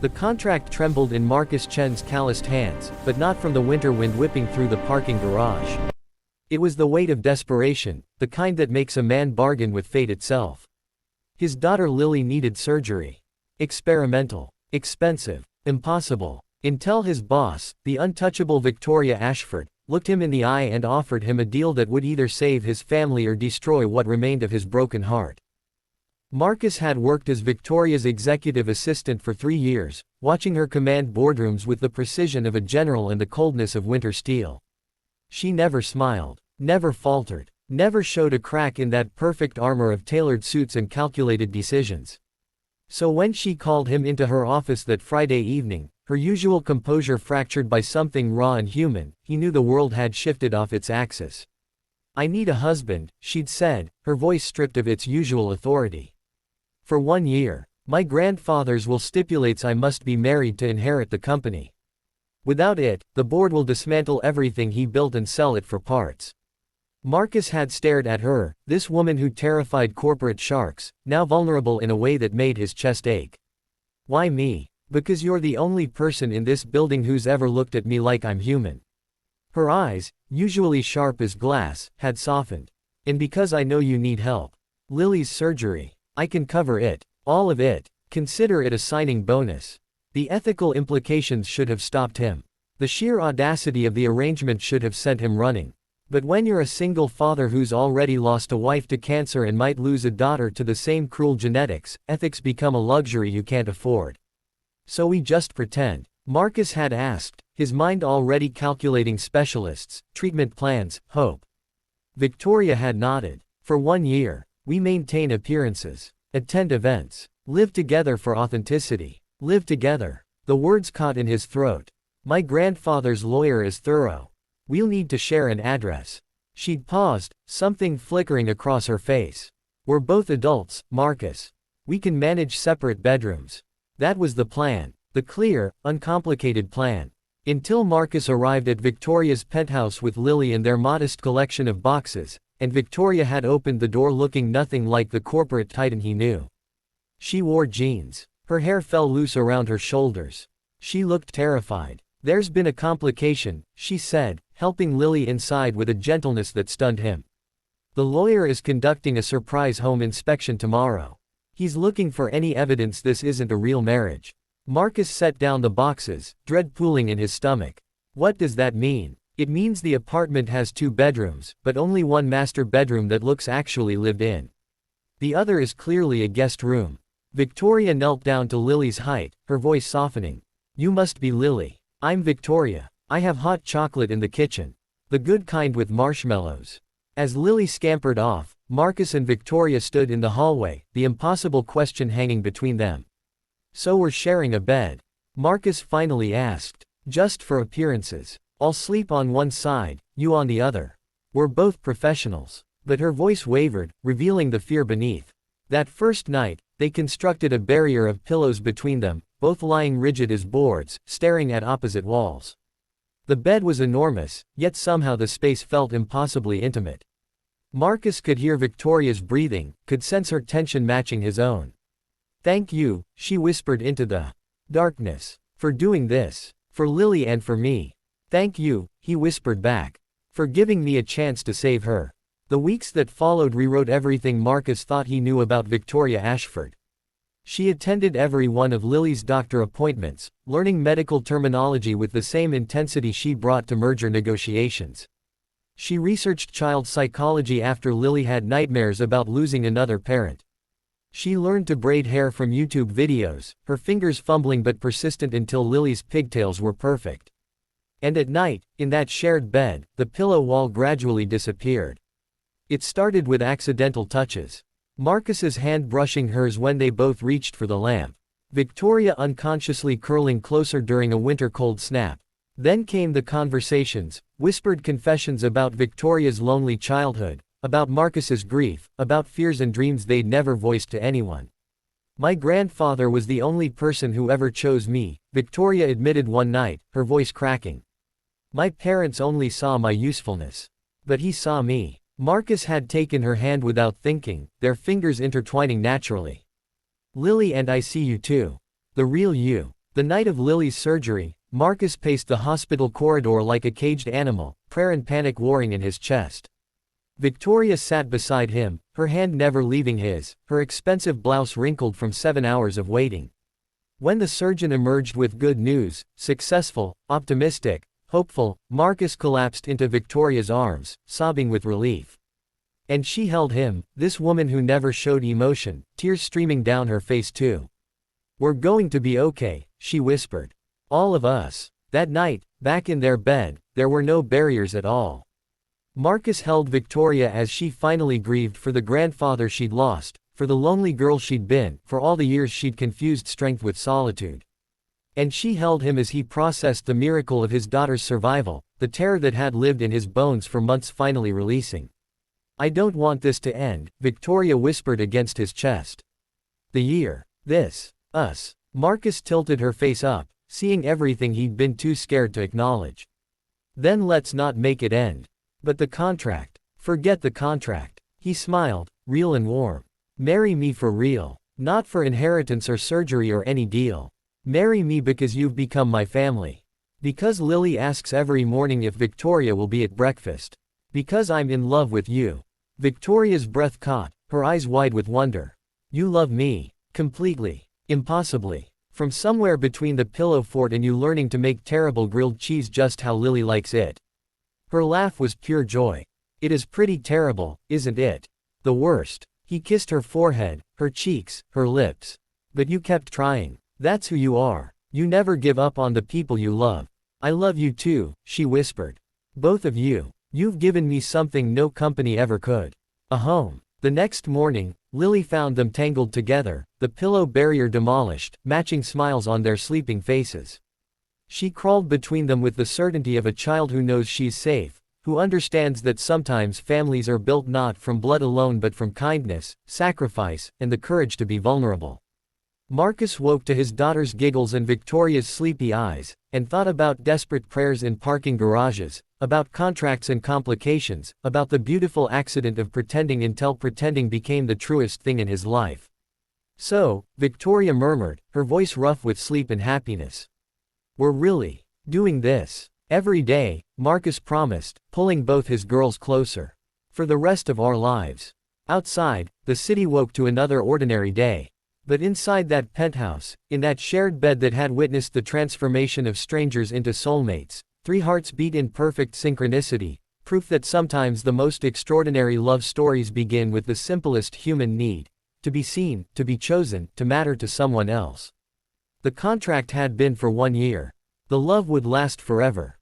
The contract trembled in Marcus Chen's calloused hands, but not from the winter wind whipping through the parking garage. It was the weight of desperation, the kind that makes a man bargain with fate itself. His daughter Lily needed surgery. Experimental. Expensive. Impossible. Until his boss, the untouchable Victoria Ashford, looked him in the eye and offered him a deal that would either save his family or destroy what remained of his broken heart. Marcus had worked as Victoria's executive assistant for 3 years, watching her command boardrooms with the precision of a general and the coldness of winter steel. She never smiled, never faltered, never showed a crack in that perfect armor of tailored suits and calculated decisions. So when she called him into her office that Friday evening, her usual composure fractured by something raw and human, he knew the world had shifted off its axis. "I need a husband," she'd said, her voice stripped of its usual authority. "For 1 year. My grandfather's will stipulates I must be married to inherit the company. Without it, the board will dismantle everything he built and sell it for parts." Marcus had stared at her, this woman who terrified corporate sharks, now vulnerable in a way that made his chest ache. "Why me?" "Because you're the only person in this building who's ever looked at me like I'm human." Her eyes, usually sharp as glass, had softened. "And because I know you need help. Lily's surgery. I can cover it. All of it. Consider it a signing bonus." The ethical implications should have stopped him. The sheer audacity of the arrangement should have sent him running. But when you're a single father who's already lost a wife to cancer and might lose a daughter to the same cruel genetics, ethics become a luxury you can't afford. "So we just pretend?" Marcus had asked, his mind already calculating specialists, treatment plans, hope. Victoria had nodded. "For 1 year. We maintain appearances. Attend events. Live together for authenticity. Live together." The words caught in his throat. "My grandfather's lawyer is thorough. We'll need to share an address." She'd paused, something flickering across her face. "We're both adults, Marcus. We can manage separate bedrooms." That was the plan. The clear, uncomplicated plan. Until Marcus arrived at Victoria's penthouse with Lily and their modest collection of boxes, and Victoria had opened the door looking nothing like the corporate titan he knew. She wore jeans. Her hair fell loose around her shoulders. She looked terrified. "There's been a complication," she said, helping Lily inside with a gentleness that stunned him. "The lawyer is conducting a surprise home inspection tomorrow. He's looking for any evidence this isn't a real marriage." Marcus set down the boxes, dread pooling in his stomach. "What does that mean?" "It means the apartment has 2 bedrooms, but only one master bedroom that looks actually lived in. The other is clearly a guest room." Victoria knelt down to Lily's height, her voice softening. "You must be Lily. I'm Victoria. I have hot chocolate in the kitchen. The good kind with marshmallows." As Lily scampered off, Marcus and Victoria stood in the hallway, the impossible question hanging between them. "So we're sharing a bed?" Marcus finally asked. "Just for appearances. I'll sleep on one side, you on the other. We're both professionals." But her voice wavered, revealing the fear beneath. That first night, they constructed a barrier of pillows between them, both lying rigid as boards, staring at opposite walls. The bed was enormous, yet somehow the space felt impossibly intimate. Marcus could hear Victoria's breathing, could sense her tension matching his own. "Thank you," she whispered into the darkness, "for doing this. For Lily and for me." "Thank you," he whispered back. "For giving me a chance to save her." The weeks that followed rewrote everything Marcus thought he knew about Victoria Ashford. She attended every one of Lily's doctor appointments, learning medical terminology with the same intensity she brought to merger negotiations. She researched child psychology after Lily had nightmares about losing another parent. She learned to braid hair from YouTube videos, her fingers fumbling but persistent until Lily's pigtails were perfect. And at night, in that shared bed, the pillow wall gradually disappeared. It started with accidental touches. Marcus's hand brushing hers when they both reached for the lamp. Victoria unconsciously curling closer during a winter cold snap. Then came the conversations, whispered confessions about Victoria's lonely childhood, about Marcus's grief, about fears and dreams they'd never voiced to anyone. "My grandfather was the only person who ever chose me," Victoria admitted one night, her voice cracking. "My parents only saw my usefulness. But he saw me." Marcus had taken her hand without thinking, their fingers intertwining naturally. "Lily and I see you too. The real you. The night of Lily's surgery, Marcus paced the hospital corridor like a caged animal, prayer and panic warring in his chest. Victoria sat beside him, her hand never leaving his, her expensive blouse wrinkled from 7 hours of waiting. When the surgeon emerged with good news, successful, optimistic, hopeful, Marcus collapsed into Victoria's arms, sobbing with relief. And she held him, this woman who never showed emotion, tears streaming down her face too. "We're going to be okay," she whispered. "All of us." That night, back in their bed, there were no barriers at all. Marcus held Victoria as she finally grieved for the grandfather she'd lost, for the lonely girl she'd been, for all the years she'd confused strength with solitude. And she held him as he processed the miracle of his daughter's survival, the terror that had lived in his bones for months finally releasing. "I don't want this to end," Victoria whispered against his chest. "The year. This. Us." Marcus tilted her face up, seeing everything he'd been too scared to acknowledge. "Then let's not make it end. But the contract. Forget the contract." He smiled, real and warm. "Marry me for real. Not for inheritance or surgery or any deal. Marry me because you've become my family. Because Lily asks every morning if Victoria will be at breakfast. Because I'm in love with you." Victoria's breath caught, her eyes wide with wonder. "You love me. Completely. Impossibly. From somewhere between the pillow fort and you learning to make terrible grilled cheese just how Lily likes it." Her laugh was pure joy. "It is pretty terrible, isn't it? The worst." He kissed her forehead, her cheeks, her lips. "But you kept trying. That's who you are. You never give up on the people you love." "I love you too," she whispered. "Both of you. You've given me something no company ever could. A home." The next morning, Lily found them tangled together, the pillow barrier demolished, matching smiles on their sleeping faces. She crawled between them with the certainty of a child who knows she's safe, who understands that sometimes families are built not from blood alone but from kindness, sacrifice, and the courage to be vulnerable. Marcus woke to his daughter's giggles and Victoria's sleepy eyes, and thought about desperate prayers in parking garages, about contracts and complications, about the beautiful accident of pretending until pretending became the truest thing in his life. "So," Victoria murmured, her voice rough with sleep and happiness. "We're really doing this every day," Marcus promised, pulling both his girls closer. "For the rest of our lives." Outside, the city woke to another ordinary day. But inside that penthouse, in that shared bed that had witnessed the transformation of strangers into soulmates, 3 hearts beat in perfect synchronicity, proof that sometimes the most extraordinary love stories begin with the simplest human need: to be seen, to be chosen, to matter to someone else. The contract had been for 1 year. The love would last forever.